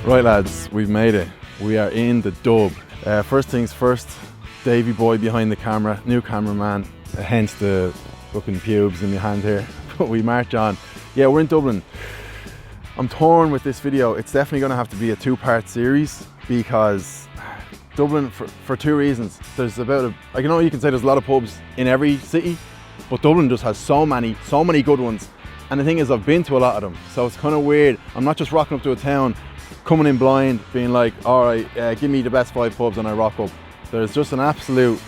Right lads, we've made it. We are in the Dub. First things first, Davey boy behind the camera, new cameraman, hence the fucking pubes in my hand here. But we march on. Yeah, we're in Dublin. I'm torn with this video. It's definitely going to have to be a two-part series because Dublin, for two reasons. There's about I know you can say there's a lot of pubs in every city, but Dublin just has so many good ones. And the thing is, I've been to a lot of them, so it's kind of weird. I'm not just rocking up to a town, coming in blind, being like, all right, give me the best 5 pubs, and I rock up. There's just an absolute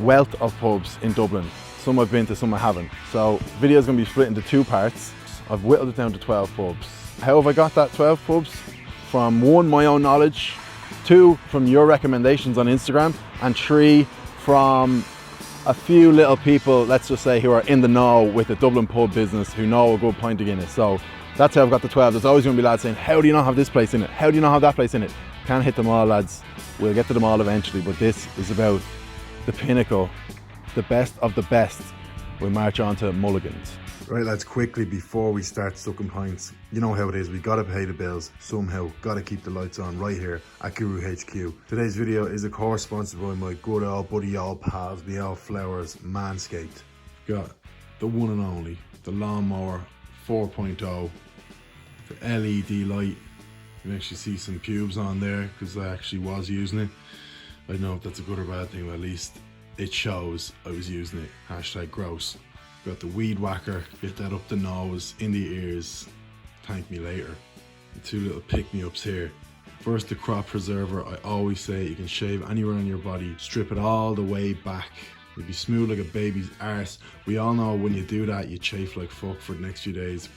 wealth of pubs in Dublin. Some I've been to, some I haven't. So the video is going to be split into 2 parts. I've whittled it down to 12 pubs. How have I got that 12 pubs? From 1, my own knowledge, 2, from your recommendations on Instagram, and 3, from a few little people, let's just say, who are in the know with the Dublin pub business, who know a good pint of Guinness. So that's how I've got the 12. There's always going to be lads saying, how do you not have this place in it? How do you not have that place in it? Can't hit them all, lads. We'll get to them all eventually, but this is about the pinnacle, the best of the best. We'll march on to Mulligans. Right lads, quickly before we start sucking pints, you know how it is, we gotta pay the bills somehow, gotta keep the lights on right here at Guru HQ. Today's video is of course sponsored by my good old buddy, old pals, the old flowers, Manscaped. Got the one and only, the lawnmower 4.0, the LED light. You can actually see some pubes on there because I actually was using it. I don't know if that's a good or bad thing, but at least it shows I was using it. Hashtag gross. Got the weed whacker, get that up the nose, in the ears, thank me later. The 2 little pick-me-ups here. First, the crop preserver. I always say you can shave anywhere on your body, strip it all the way back. You'll be smooth like a baby's arse. We all know when you do that, you chafe like fuck for the next few days.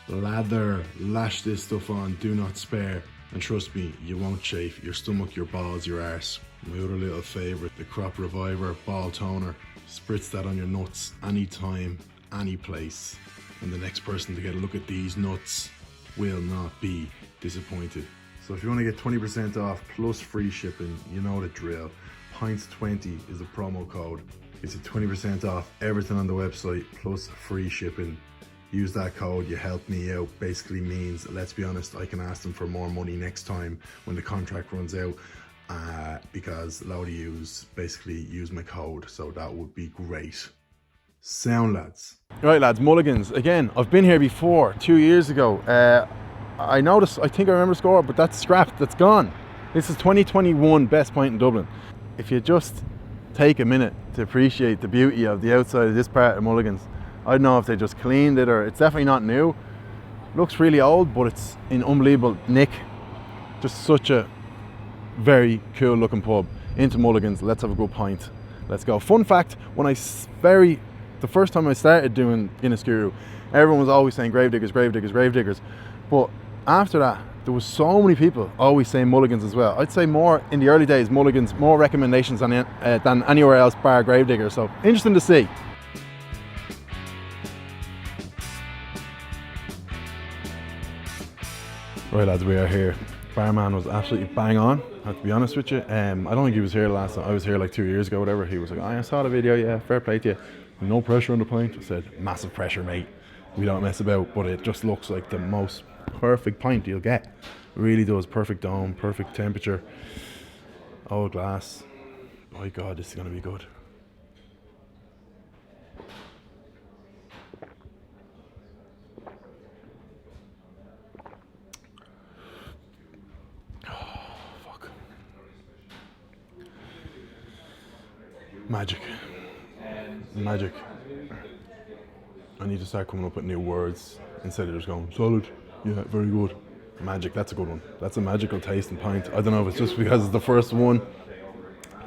Lather, lash this stuff on, do not spare. And trust me, you won't chafe, your stomach, your balls, your arse. My other little favourite, the crop reviver ball toner. Spritz that on your nuts anytime, any place. And the next person to get a look at these nuts will not be disappointed. So if you want to get 20% off plus free shipping, you know the drill. Pints20 is the promo code. It's a 20% off everything on the website plus free shipping. Use that code, you help me out. Basically means, let's be honest, I can ask them for more money next time when the contract runs out. Because a lot of yous basically use my code, so that would be great. Sound lads. Right lads, Mulligans. Again, I've been here before, 2 years ago. I noticed, I think I remember the score, but that's scrapped, that's gone. This is 2021 best pint in Dublin. If you just take a minute to appreciate the beauty of the outside of this part of Mulligans, I don't know if they just cleaned it or it's definitely not new. Looks really old, but it's in unbelievable nick. Just such a very cool looking pub. Into Mulligans, let's have a good pint. Let's go. Fun fact, the first time I started doing Guinness Guru, everyone was always saying Gravediggers, Gravediggers, Gravediggers. But after that, there was so many people always saying Mulligans as well. I'd say more in the early days, Mulligans, more recommendations than anywhere else bar Gravediggers. So interesting to see. Right lads, we are here. Barman was absolutely bang on, I have to be honest with you. I don't think he was here last time. I was here like 2 years ago, whatever. He was like, I saw the video, yeah, fair play to you. No pressure on the pint. I said, massive pressure, mate. We don't mess about, but it just looks like the most perfect pint you'll get. It really does. Perfect dome, perfect temperature. Old glass. My God, this is going to be good. Magic. Magic. I need to start coming up with new words instead of just going, solid, yeah, very good. Magic, that's a good one. That's a magical taste in pint. I don't know if it's just because it's the first one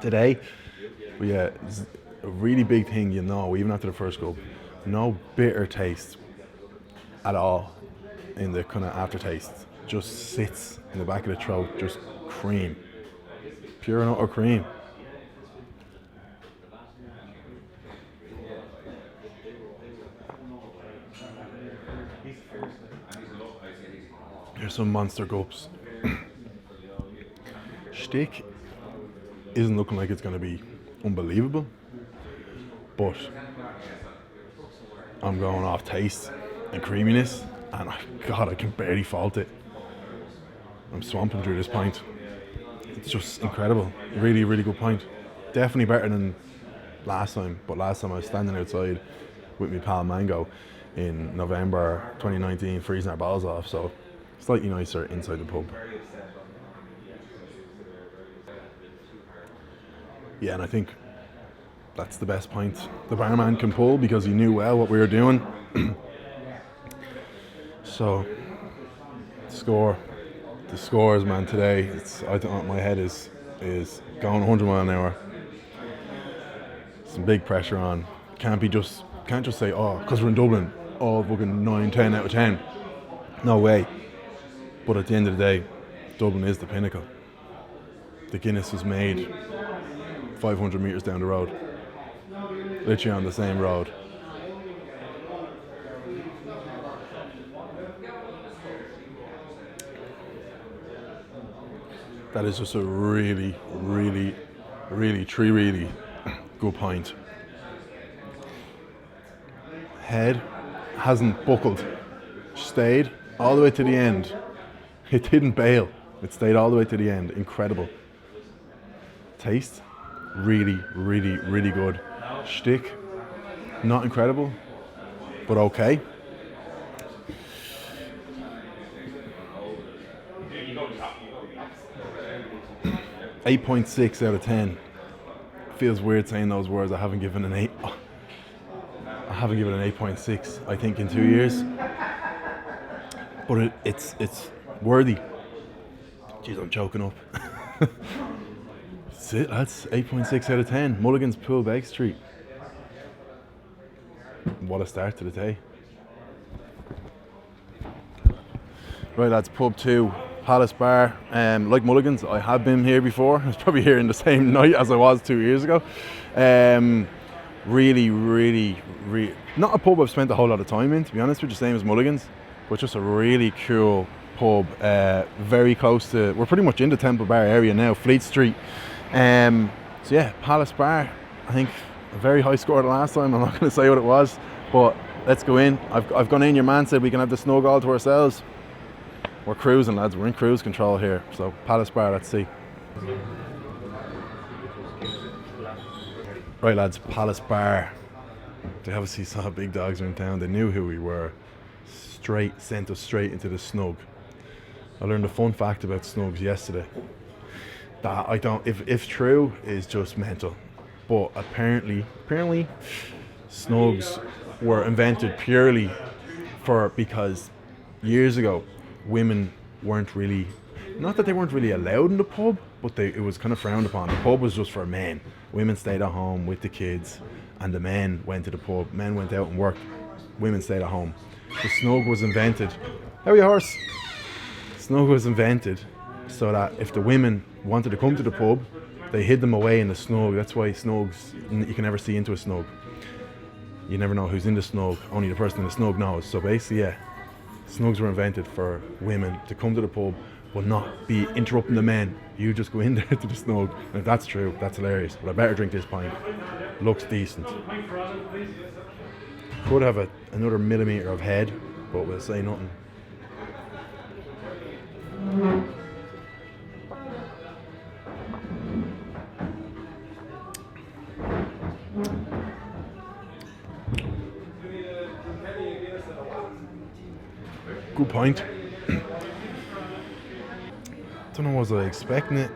today, but yeah, it's a really big thing, you know, even after the first gulp. No bitter taste at all in the kind of aftertaste. Just sits in the back of the throat, just cream. Pure and utter cream. Here's some monster gulps. Stick isn't looking like it's going to be unbelievable, but I'm going off taste and creaminess, and God, I can barely fault it. I'm swamping through this pint. It's just incredible. Really, really good pint. Definitely better than last time. But last time I was standing outside with my pal Mango in November 2019, freezing our balls off. So slightly nicer inside the pub. Yeah, and I think that's the best pint the barman can pull because he knew well what we were doing. So, the scores, man. Today, I don't. My head is going 100 mile an hour. Some big pressure on. Can't just say, oh, because we're in Dublin, oh, fucking 9, 10 out of 10. No way. But at the end of the day, Dublin is the pinnacle. The Guinness was made 500 metres down the road. Literally on the same road. That is just a really, really, really good pint. Head hasn't buckled. Stayed all the way to the end. It didn't bail. It stayed all the way to the end. Incredible. Taste, really, really, really good. Shtick, not incredible, but okay. 8.6 out of 10. Feels weird saying those words. I haven't given an 8. I haven't given an 8.6. I think in 2 years. But it's worthy. Jeez, I'm choking up. That's it, lads. 8.6 out of 10. Mulligans Pool, Beg Street. What a start to the day. Right, lads. Pub 2. Palace Bar, like Mulligans, I have been here before. I was probably here in the same night as I was 2 years ago. Really, not a pub I've spent a whole lot of time in, to be honest with you, same as Mulligans, but just a really cool pub. Very close to, we're pretty much in the Temple Bar area now, Fleet Street. So yeah, Palace Bar, I think a very high score the last time. I'm not going to say what it was, but let's go in. I've gone in. Your man said we can have the snug all to ourselves. We're cruising, lads. We're in cruise control here. So, Palace Bar, let's see. Right, lads, Palace Bar. They obviously saw big dogs were in town. They knew who we were. Sent us straight into the snug. I learned a fun fact about snugs yesterday. That I don't, if true, is just mental. But apparently, snugs were invented purely because years ago, women weren't really, not that they weren't really allowed in the pub, but it was kind of frowned upon. The pub was just for men. Women stayed at home with the kids, and the men went to the pub. Men went out and worked. Women stayed at home. The snug was invented. How are you, horse? Snug was invented so that if the women wanted to come to the pub, they hid them away in the snug. That's why snugs, you can never see into a snug. You never know who's in the snug. Only the person in the snug knows. So basically, yeah. Snugs were invented for women to come to the pub but not be interrupting the men. You just go in there to the snug. And if that's true, that's hilarious. But I better drink this pint. Looks decent. Could have another millimetre of head, but we'll say nothing. Good pint. Don't know, was I expecting it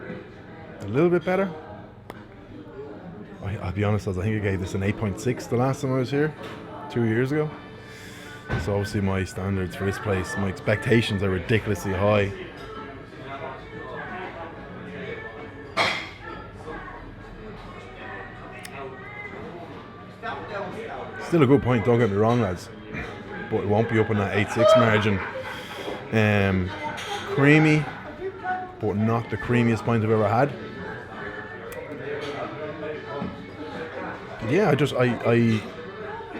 a little bit better? I'll be honest, I think I gave this an 8.6 the last time I was here, 2 years ago. So obviously my standards for this place, my expectations are ridiculously high. Still a good pint, don't get me wrong, lads. But it won't be up in that 8.6 margin. Creamy, but not the creamiest pint I've ever had. Yeah,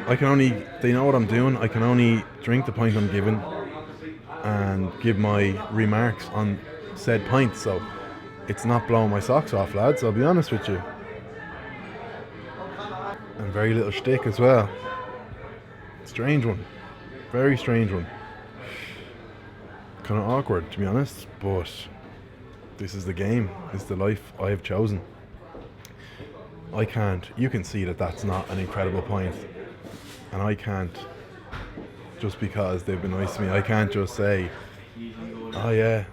I can only, they know what I'm doing. I can only drink the pint I'm given and give my remarks on said pint. So it's not blowing my socks off, lads, I'll be honest with you. And very little shtick as well. Strange one. Very strange one. kind of awkward, to be honest, but this is the game. This is the life I have chosen. I can't, you can see that that's not an incredible pint, and I can't, just because they've been nice to me, I can't just say, oh yeah,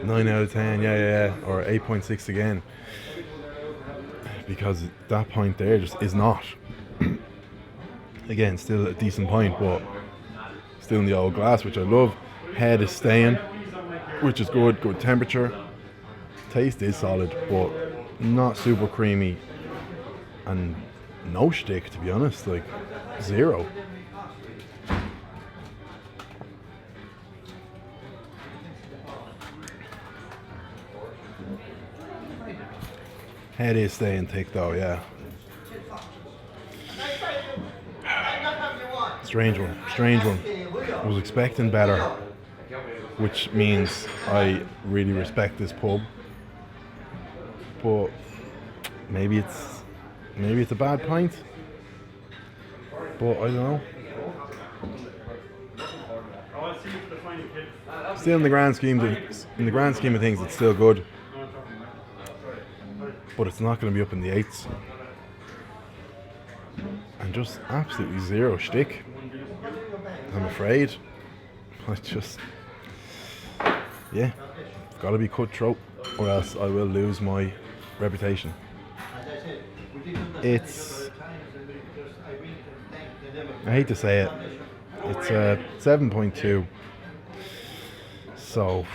9 out of 10, yeah, or 8.6 again, because that pint there just is not. Again, still a decent pint, but still in the old glass, which I love. Head is staying, which is good temperature. Taste is solid, but not super creamy, and no shtick, to be honest, like zero. Head is staying thick though, yeah. Strange one. I was expecting better, which means I really respect this pub. But maybe it's a bad pint. But I don't know. Still, in the grand scheme of things, it's still good. But it's not going to be up in the 8s. And just absolutely zero shtick, I'm afraid. I just, yeah, got to be cutthroat, or else I will lose my reputation. It's, I hate to say it, it's a 7.2. So,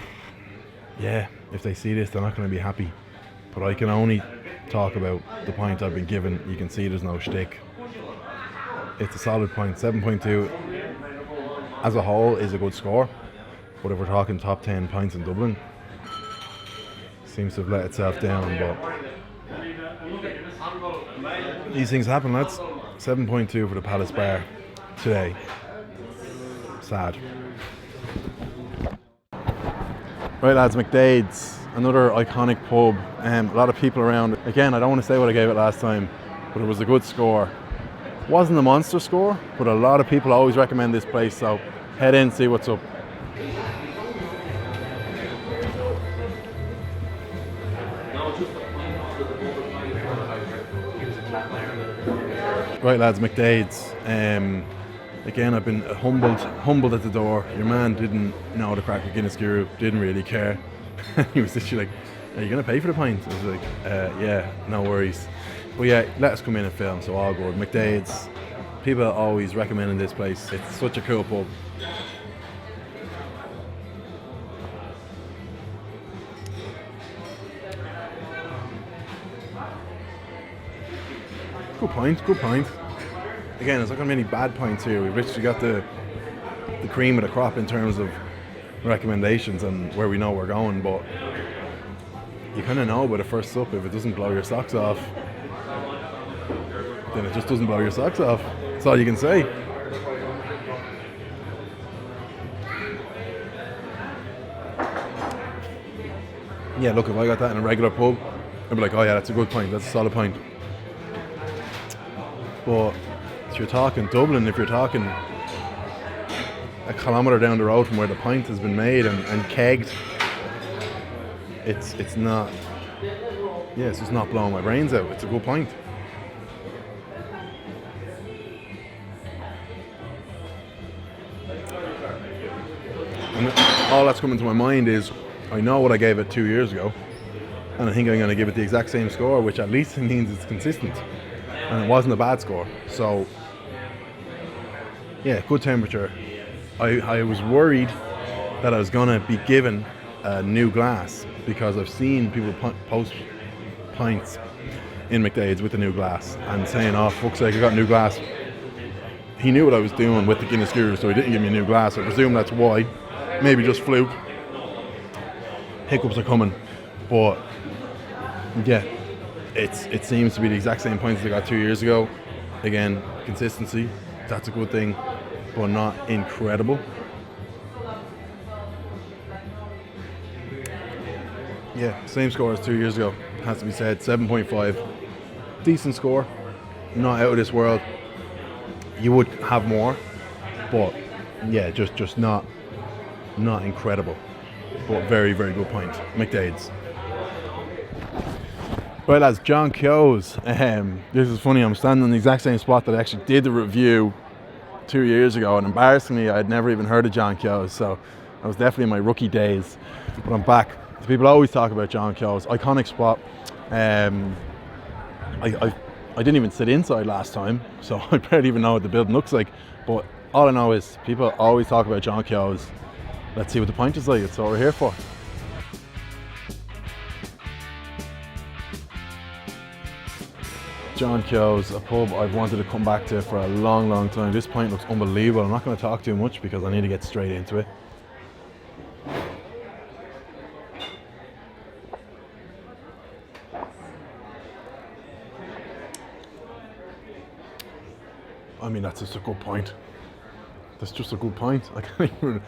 yeah, if they see this, they're not going to be happy. But I can only talk about the pint I've been given. You can see there's no shtick. It's a solid pint. 7.2 as a whole is a good score. But if we're talking top 10 pints in Dublin, seems to have let itself down. But these things happen, lads. 7.2 for the Palace Bar today. Sad. Right, lads, McDades, another iconic pub. A lot of people around. Again, I don't want to say what I gave it last time, but it was a good score. Wasn't a monster score, but a lot of people always recommend this place, so head in, see what's up. Right, lads, McDades. Again, I've been humbled at the door. Your man didn't know the crack of Guinness Guru, didn't really care. He was literally like, are you going to pay for the pint? I was like, yeah, no worries. But yeah, let us come in and film, so all good. McDades, people are always recommending this place. It's such a cool pub. Good pint. Again, there's not going to be any bad pints here. We've literally got the cream of the crop in terms of recommendations and where we know we're going, but you kind of know by the first sup, if it doesn't blow your socks off, then it just doesn't blow your socks off. That's all you can say. Yeah, look, if I got that in a regular pub, I'd be like, oh yeah, that's a good pint, that's a solid pint. But if you're talking Dublin, if you're talking a kilometre down the road from where the pint has been made and kegged, it's not, yeah, it's just not blowing my brains out. It's a good pint. And all that's coming to my mind is, I know what I gave it 2 years ago, and I think I'm going to give it the exact same score, which at least means it's consistent. And it wasn't a bad score. So, yeah, good temperature. I was worried that I was going to be given a new glass, because I've seen people post pints in McDades with the new glass and saying, oh, fuck's sake, I got a new glass. He knew what I was doing with the Guinness Guru, so he didn't give me a new glass. I presume that's why. Maybe just fluke. Hiccups are coming. But, yeah. It seems to be the exact same points I got 2 years ago. Again, consistency, that's a good thing, but not incredible. Yeah, same score as 2 years ago, has to be said. 7.5, decent score, not out of this world. You would have more, but yeah, just not incredible. but very, very good pint. McDades. Right lads, John Keoghs. This is funny, I'm standing in the exact same spot that I actually did the review 2 years ago, and embarrassingly I'd never even heard of John Keoghs, so I was definitely in my rookie days, but I'm back. People always talk about John Keoghs, iconic spot. I didn't even sit inside last time, so I barely even know what the building looks like, but all I know is people always talk about John Keoghs. Let's see what the pint is like, it's what we're here for. John Keoghs, a pub I've wanted to come back to for a long, long time. This pint looks unbelievable. I'm not going to talk too much because I need to get straight into it. I mean, that's just a good pint. That's just a good pint. I can't even...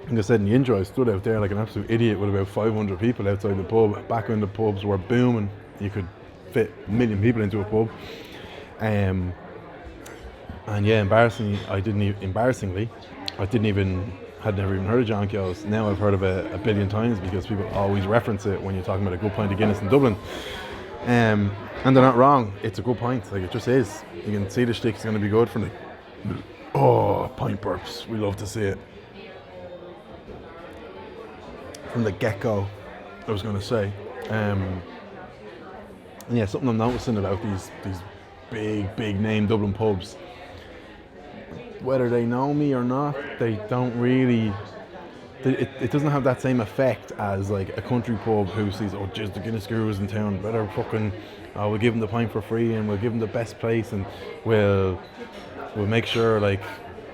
Like I said in the intro, I stood out there like an absolute idiot with about 500 people outside the pub. Back when the pubs were booming, you could fit a million people into a pub. And yeah, embarrassingly, had never even heard of John Keoghs. Now I've heard of it a billion times because people always reference it when you're talking about a good pint of Guinness in Dublin. And they're not wrong. It's a good pint. Like, it just is. You can see the stick's going to be good from the... Oh, pint burps. We love to see it. From the get-go, I was going to say. And yeah, something I'm noticing about these big name Dublin pubs, whether they know me or not, they don't really... It doesn't have that same effect as like a country pub who sees, oh jeez, the Guinness gurus in town, better fucking, we'll give them the pint for free and we'll give him the best place and we'll make sure like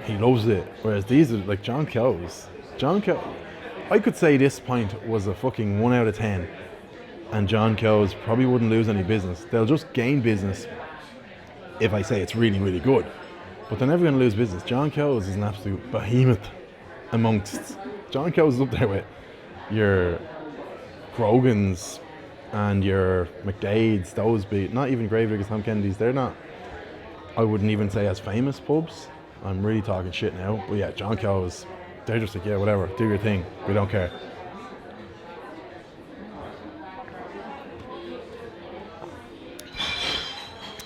he loves it. Whereas these are like John Keoghs. I could say this pint was a fucking 1 out of 10 and John Keoghs probably wouldn't lose any business. They'll just gain business if I say it's really, really good, but they're never going to lose business. John Keoghs is an absolute behemoth amongst... John Keoghs is up there with your Crogans and your McDades, those be not even Gravediggers, Tom Kennedy's. They're not, I wouldn't even say as famous pubs. I'm really talking shit now, but yeah, John Keoghs, they're just like, yeah, whatever, do your thing, we don't care.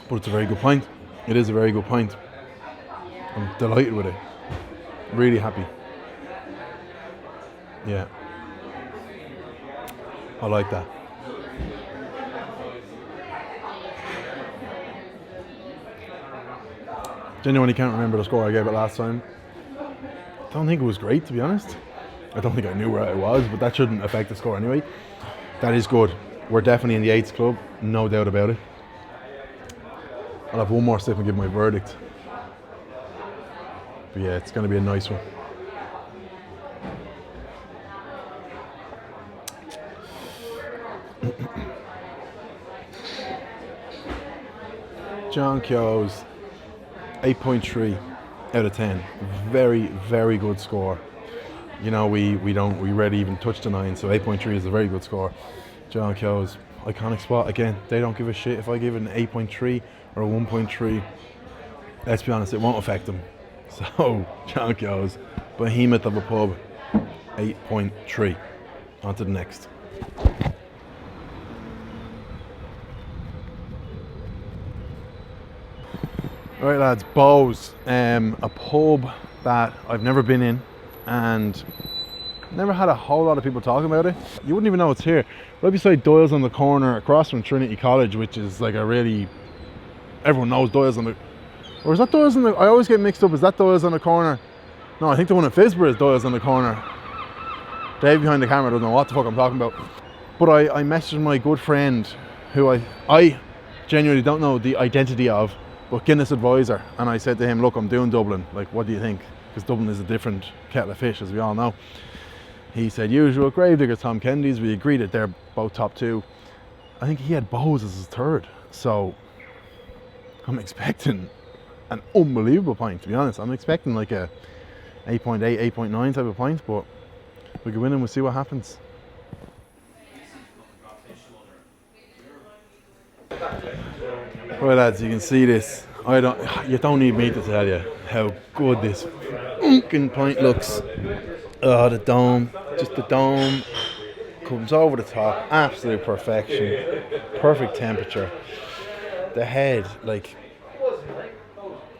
But it's a very good pint. It is a very good pint. I'm delighted with it. Really happy. Yeah, I like that. Genuinely can't remember the score I gave it last time. I don't think it was great, to be honest. I don't think I knew where I was, but that shouldn't affect the score anyway. That is good. We're definitely in the 8s club, no doubt about it. I'll have one more sip and give my verdict. But yeah, it's going to be a nice one. John Keoghs, 8.3 out of 10. Very, very good score. You know, we rarely even touch the 9, so 8.3 is a very good score. John Keoghs, iconic spot. Again, they don't give a shit if I give it an 8.3 or a 1.3. Let's be honest, it won't affect them. So, John Keoghs, behemoth of a pub, 8.3. On to the next. Right lads, Bowes, a pub that I've never been in and never had a whole lot of people talking about it. You wouldn't even know it's here. Right beside Doyle's on the corner across from Trinity College, which is like a really... Everyone knows Doyle's on the... Or is that Doyle's on the... I always get mixed up, is that Doyle's on the corner? No, I think the one in Fisborough is Doyle's on the corner. Dave behind the camera doesn't know what the fuck I'm talking about. But I messaged my good friend, who I genuinely don't know the identity of, but Guinness advisor, and I said to him, look, I'm doing Dublin, like, what do you think? Because Dublin is a different kettle of fish, as we all know. He said, usual, Gravediggers, Tom Kennedy's. We agreed that they're both top 2. I think he had Bowes as his 3rd, so I'm expecting an unbelievable pint, to be honest. I'm expecting like a 8.8, 8.9 type of pint, but we can win and we'll see what happens. Right lads, you can see this. You don't need me to tell you how good this fucking pint looks. Oh, the dome, just the dome comes over the top, absolute perfection, perfect temperature. The head, like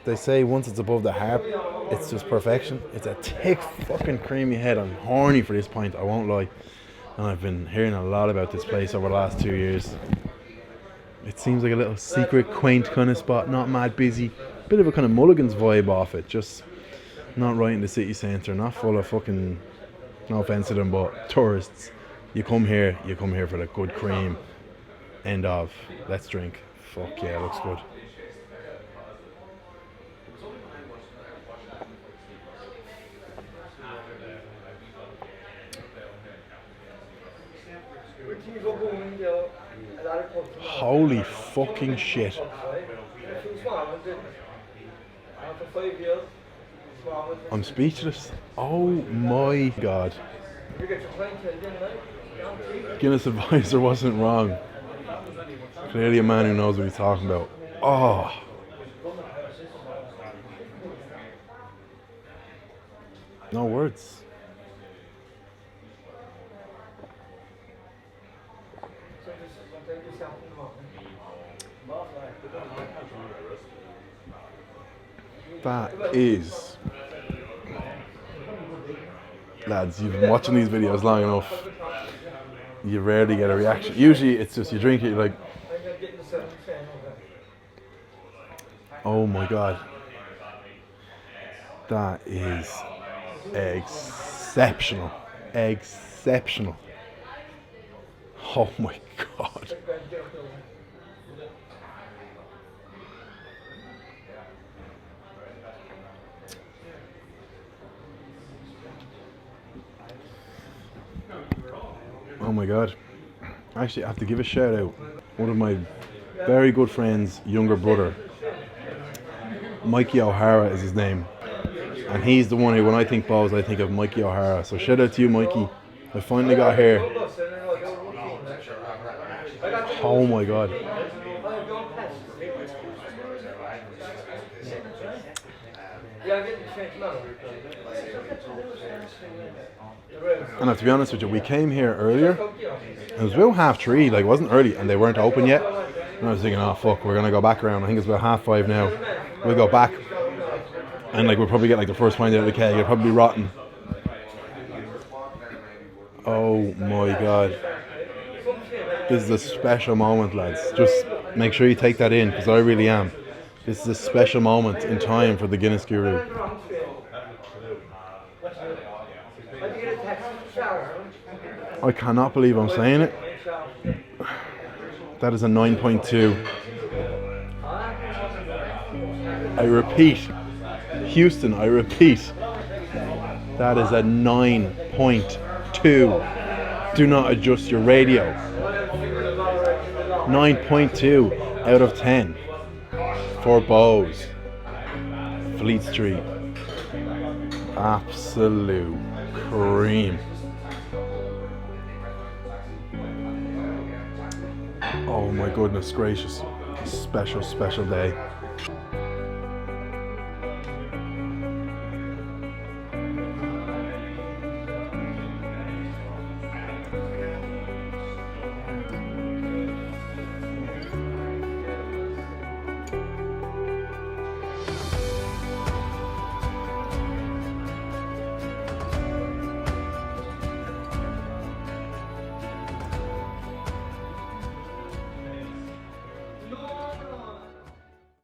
they say, once it's above the harp, it's just perfection. It's a thick, fucking creamy head. I'm horny for this pint, I won't lie. And I've been hearing a lot about this place over the last 2 years. It seems like a little secret, quaint kind of spot, not mad busy. Bit of a kind of Mulligans vibe off it, just not right in the city centre, not full of fucking, no offence to them, but tourists. You come here for the good cream. End of. Let's drink. Fuck yeah, looks good. Holy fucking shit. I'm speechless. Oh my god. Guinness advisor wasn't wrong. Clearly a man who knows what he's talking about. Oh. No words. That is, lads, you've been watching these videos long enough. You rarely get a reaction. Usually it's just you drink it, you're like, oh my god. That is exceptional. Exceptional. Oh my god. Oh my god. Actually, I have to give a shout out. One of my very good friends' younger brother, Mikey O'Hara is his name. And he's the one who, when I think balls, I think of Mikey O'Hara. So shout out to you, Mikey. I finally got here. Oh my god. And to be honest with you, we came here earlier. It was about 3:30, like it wasn't early, and they weren't open yet. And I was thinking, oh fuck, we're gonna go back around. I think it's about 5:30 now. We'll go back, and like we'll probably get like the first pint out of the keg. It'll probably be rotten. Oh my god. This is a special moment, lads. Just make sure you take that in, because I really am. This is a special moment in time for the Guinness Guru. I cannot believe I'm saying it. That is a 9.2. I repeat. Houston, I repeat. That is a 9.2. Do not adjust your radio. 9.2 out of 10 for Bowes, Fleet Street. Absolute cream. Oh my goodness gracious. Special day.